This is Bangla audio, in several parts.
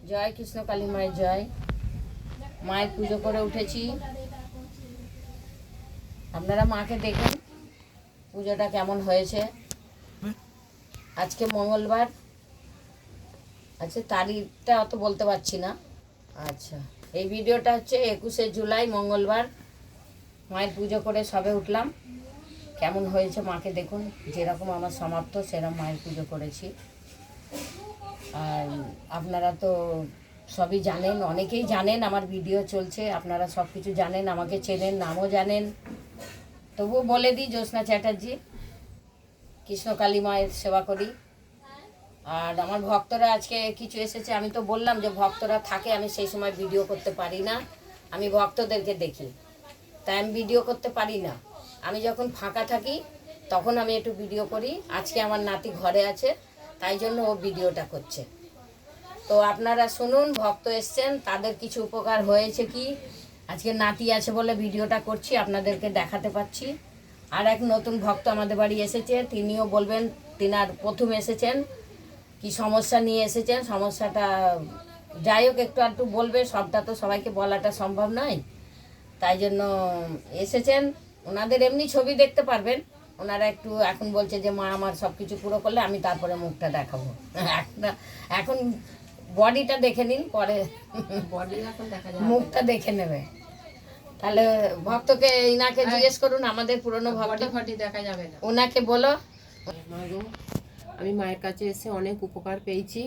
জয় কৃষ্ণ কালী মায়ের জয়। মায়ের পুজো করে উঠেছি। আপনারা মাকে দেখুন পুজোটা কেমন হয়েছে। আজকে মঙ্গলবার, আচ্ছা তারিখটা অত বলতে পারছি না। আচ্ছা, এই ভিডিওটা হচ্ছে 21শে জুলাই মঙ্গলবার। মায়ের পুজো করে সবে উঠলাম। কেমন হয়েছে মাকে দেখুন। যেরকম আমার সমাপ্ত সেরকম মায়ের পুজো করেছি। আর আপনারা তো সবই জানেন, অনেকেই জানেন আমার ভিডিও চলছে, আপনারা সব কিছু জানেন, আমাকে চেনেন, নামও জানেন। তবুও বলে দিই, জ্যোৎস্না চ্যাটার্জি, কৃষ্ণকালী মায়ের সেবা করি। আর আমার ভক্তরা আজকে কিছু এসেছে, আমি তো বললাম যে ভক্তরা থাকে, আমি সেই সময় ভিডিও করতে পারি না, আমি ভক্তদেরকে দেখি, তাই আমি ভিডিও করতে পারি না। আমি যখন ফাঁকা থাকি তখন আমি একটু ভিডিও করি। আজকে আমার নাতি ঘরে আছে, তাই জন্য ও ভিডিওটা করছে। তো আপনারা শুনুন, ভক্ত এসছেন, তাদের কিছু উপকার হয়েছে কি। আজকে নাতি আছে বলে ভিডিওটা করছি, আপনাদেরকে দেখাতে পাচ্ছি। আর এক নতুন ভক্ত আমাদের বাড়ি এসেছে, তিনিও বলবেন, তিনার প্রথম এসেছেন, কি সমস্যা নিয়ে এসেছেন, সমস্যাটা যাই হোক একটু আধটু বলবে, সবটা তো সবাইকে বলাটা সম্ভব নয়। তাই জন্য এসেছেন। ওনাদের এমনি ছবি দেখতে পারবেন। ওনারা একটু এখন বলছে যে মা আমার সব কিছু পুরো করলে আমি তারপরে মুখটা দেখাবো। এখন বডিটা দেখে নিন, পরে বডি এখন দেখা যায়, মুখটা দেখে নেবে। তাহলে ভক্তকে ইনাকে জিজ্ঞেস করুন, আমাদের পুরনো ভক্ত, বডি দেখা যাবে না। ওনাকে বলো। মা গো, আমি মায়ের কাছে এসে অনেক উপকার পেয়েছি।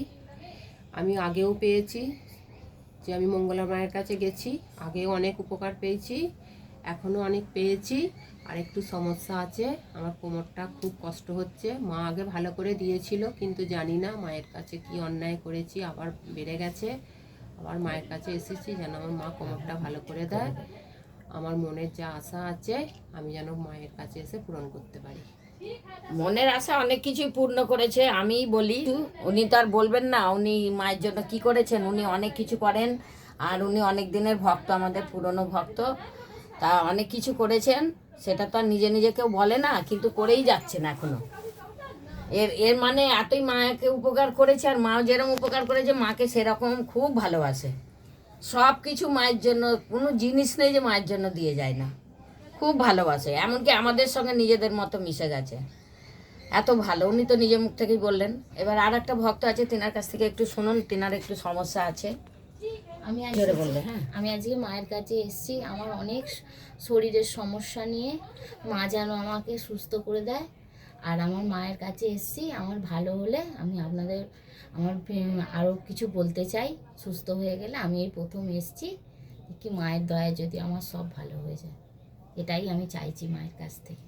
আমি আগেও পেয়েছি, যে আমি মঙ্গলা মায়ের কাছে গেছি, আগেও অনেক উপকার পেয়েছি, এখনও অনেক পেয়েছি। আর একটু সমস্যা আছে, আমার কোমরটা খুব কষ্ট হচ্ছে। মা আগে ভালো করে দিয়েছিল, কিন্তু জানি না মায়ের কাছে কি অন্যায় করেছি, আবার বেড়ে গেছে। আবার মায়ের কাছে এসেছি যেন আমার মা কোমরটা ভালো করে দেয়। আমার মনের যা আশা আছে আমি যেন মায়ের কাছে এসে পূরণ করতে পারি। মনের আশা অনেক কিছুই পূর্ণ করেছে। আমি বলি, উনি তো আর বলবেন না উনি মায়ের জন্য কি করেছেন, উনি অনেক কিছু করেন। আর উনি অনেক দিনের ভক্ত, আমাদের পুরনো ভক্ত, তা অনেক কিছু করেছেন। সেটা তো আর নিজে নিজে কেউ বলে না, কিন্তু করেই যাচ্ছেন এখনো। এর এর মানে এতই মাকে উপকার করেছে, আর মাও যেরকম উপকার করেছে মাকে সেরকম খুব ভালোবাসে। সব কিছু মায়ের জন্য, কোনো জিনিস নেই যে মায়ের জন্য দিয়ে যায় না, খুব ভালোবাসে। এমনকি আমাদের সঙ্গে নিজেদের মতো মিশে গেছে, এত ভালো। উনি তো নিজের মুখ থেকেই বললেন। এবার আর একটা ভক্ত আছে, তিনার কাছ থেকে একটু শুনুন, তিনার একটু সমস্যা আছে। আমি জোরে আজকে বললে। হ্যাঁ, আমি আজকে মায়ের কাছে এসেছি আমার অনেক শরীরের সমস্যা নিয়ে। মা যেন আমাকে সুস্থ করে দেয়। আর আমার মায়ের কাছে এসেছি, আমার ভালো হলে আমি আপনাদের আরও কিছু বলতে চাই। সুস্থ হয়ে গেলে আমি এই প্রথম এসেছি, কি মায়ের দয়ায় যদি আমার সব ভালো হয়ে যায়, এটাই আমি চাইছি মায়ের কাছ থেকে।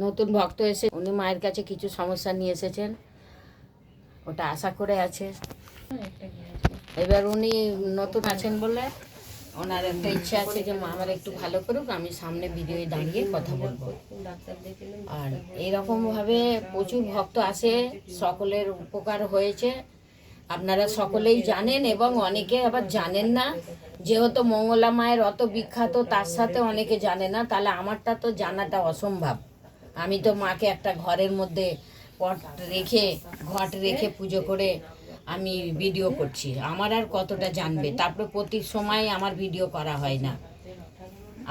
নতুন ভক্ত এসে উনি মায়ের কাছে কিছু সমস্যা নিয়ে এসেছেন, ওটা আশা করে আছে। এবার উনি নতুন আছেন বলে ওনার একটা ইচ্ছা আছে যে মা আমার একটু ভালো করুক, আমি সামনে ভিডিওয়ে দাঁড়িয়ে কথা বলবো। আর এইরকমভাবে প্রচুর ভক্ত আসে, সকলের উপকার হয়েছে, আপনারা সকলেই জানেন। এবং অনেকে আবার জানেন না, যেহেতু মঙ্গলা মায়ের অত বিখ্যাত, তার সাথে অনেকে জানে না, তাহলে আমারটা তো জানাটা অসম্ভব। আমি তো মাকে একটা ঘরের মধ্যে পট রেখে, ঘট রেখে পুজো করে আমি ভিডিও করছি, আমার আর কতটা জানবে। তারপরে প্রতি সময় আমার ভিডিও করা হয় না।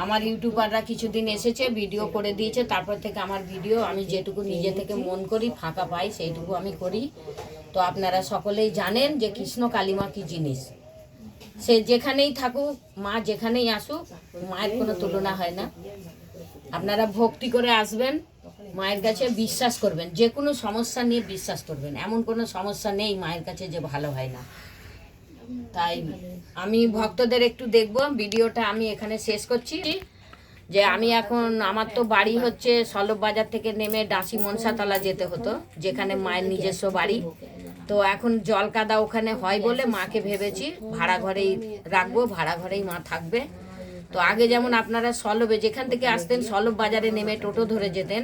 আমার ইউটিউবাররা কিছুদিন এসেছে, ভিডিও করে দিয়েছে, তারপর থেকে আমার ভিডিও আমি যেটুকু নিজে থেকে মন করি, ফাঁকা পাই, সেইটুকু আমি করি। তো আপনারা সকলেই জানেন যে কৃষ্ণ কালীমা কী জিনিস। সে যেখানেই থাকুক, মা যেখানেই আসুক, মায়ের কোনো তুলনা হয় না। আপনারা ভক্তি করে আসবেন, মায়ের কাছে বিশ্বাস করবেন, যে কোনো সমস্যা নিয়ে বিশ্বাস করবেন। এমন কোনো সমস্যা নেই মায়ের কাছে যে ভালো হয় না। তাই আমি ভক্তদের একটু দেখব, ভিডিওটা আমি এখানে শেষ করছি। যে আমি এখন, আমার তো বাড়ি হচ্ছে সলভ বাজার থেকে নেমে ডাঁসি মনসাতলা যেতে হতো, যেখানে মায়ের নিজস্ব বাড়ি। তো এখন জলকাদা ওখানে হয় বলে মাকে ভেবেছি ভাড়া ঘরেই রাখবো, ভাড়া ঘরেই মা থাকবে। তো আগে যেমন আপনারা সলভে যেখান থেকে আসতেন, সলভ বাজারে নেমে টোটো ধরে যেতেন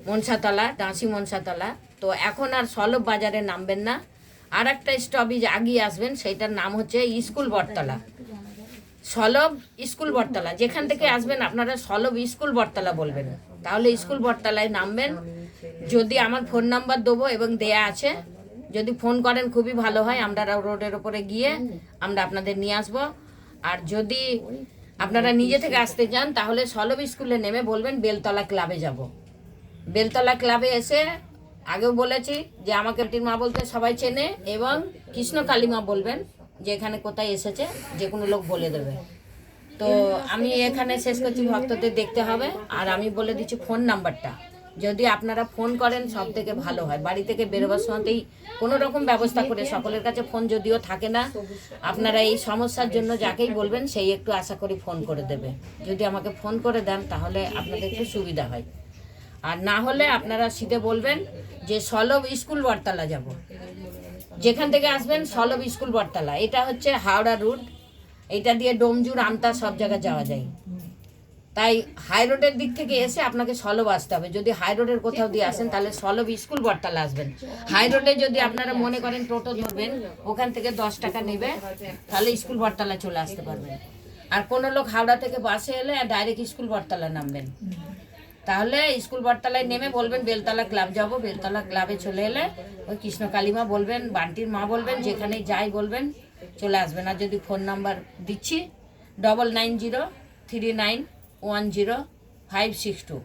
মনসাতলা, ডাঁসি মনসাতলা, তো এখন আর সলভ বাজারে নামবেন না, আর একটা স্টপেজ আগিয়ে আসবেন, সেইটার নাম হচ্ছে স্কুল বটতলা। সলভ স্কুল বটতলা, যেখান থেকে আসবেন আপনারা সলভ স্কুল বটতলা বলবেন, তাহলে স্কুল বটতলায় নামবেন। যদি আমার ফোন নাম্বার দেবো এবং দেয়া আছে, যদি ফোন করেন খুবই ভালো হয়, আমরা রোডের ওপরে গিয়ে আমরা আপনাদের নিয়ে আসবো। আর যদি আপনারা নিজে থেকে আসতে চান তাহলে সলভ স্কুলে নেমে বলবেন বেলতলা ক্লাবে যাব। বেলতলা ক্লাবে এসে আগেও বলেছি যে আমাকে টির মা বলতে সবাই চেনে, এবং কৃষ্ণ কালীমা বলবেন যে এখানে কোথায় এসেছে, যে কোনো লোক বলে দেবে। তো আমি এখানে শেষ করছি, ভক্তদের দেখতে হবে। আর আমি বলে দিচ্ছি ফোন নাম্বারটা, যদি আপনারা ফোন করেন সব থেকে ভালো হয়। বাড়ি থেকে বেরোবার সময়তেই কোনো রকম ব্যবস্থা করে, সকলের কাছে ফোন যদিও থাকে না, আপনারা এই সমস্যার জন্য যাকেই বলবেন সেই একটু আশা করি ফোন করে দেবে। যদি আমাকে ফোন করে দেন তাহলে আপনাদের একটু সুবিধা হয়। আর না হলে আপনারা সিধে বলবেন যে সলভ স্কুল বটতলা যাব। যেখান থেকে আসবেন সলভ স্কুল বটতলা, এটা হচ্ছে হাওড়া রুট, এটা দিয়ে ডোমজুর আমতা সব জায়গায় যাওয়া যায়। তাই হাই রোডের দিক থেকে এসে আপনাকে সলভ আসতে হবে। যদি হাই রোডের কোথাও দিয়ে আসেন তাহলে সলভ স্কুল বটতলা আসবেন। হাই রোডে যদি আপনারা মনে করেন টোটো ধরবেন, ওখান থেকে 10 টাকা নেবে, তাহলে স্কুল বটতলা চলে আসতে পারবেন। আর কোনো লোক হাওড়া থেকে বাসে এলে ডাইরেক্ট স্কুল বটতলা নামবেন, তাহলে স্কুল বটতলায় নেমে বলবেন বেলতলা ক্লাব যাব। বেলতলা ক্লাবে চলে এলে ওই কৃষ্ণ কালীমা বলবেন, বান্টির মা বলবেন, যেখানেই যাই বলবেন চলে আসবেন। আর যদি ফোন নাম্বার দিচ্ছি 9903910562,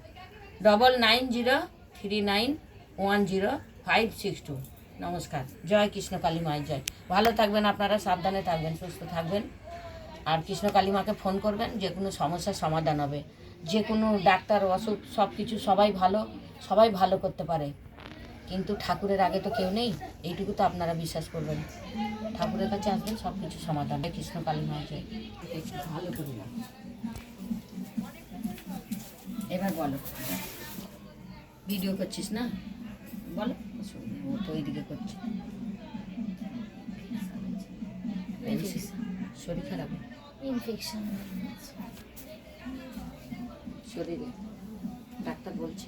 9903910562। নমস্কার, জয় কৃষ্ণ কালী মায়ের জয়। ভালো থাকবেন আপনারা, সাবধানে থাকবেন, সুস্থ থাকবেন। আর কৃষ্ণ কালীমাকে ফোন করবেন, যে কোনো সমস্যার সমাধান হবে। যে কোনো ডাক্তার অসুখ সব কিছু সবাই ভালো করতে পারে, কিন্তু ঠাকুরের আগে তো কেউ নেই, এইটুকু তো আপনারা বিশ্বাস করবেন। ঠাকুরের কাছে আসবেন, সব কিছু সমাধান। কৃষ্ণ কালী মায়ের জয়। একটু ভালো করে বলো। এবার বলো, ভিডিও করছিস না, বলো। ও তো ওইদিকে করছে, শরীর খারাপ, ইনফেকশন শরীরে ডাক্তার বলছে।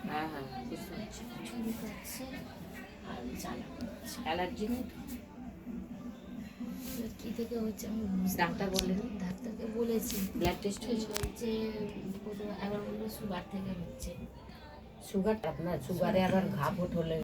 হ্যাঁ হ্যাঁ, বুঝতে পারছি। ছবি কাটছে আর জ্বালা করছে। অ্যালার্জি নেই তো? কি থেকে হচ্ছে আমি ডাক্তার বললেন? ডাক্তারকে বলেছি, ব্লাড টেস্ট হয়েছে? বলছে একবার বললো সুগার থেকে হচ্ছে। সুগার, আপনার সুগারে আবার ঘা ফোট হলে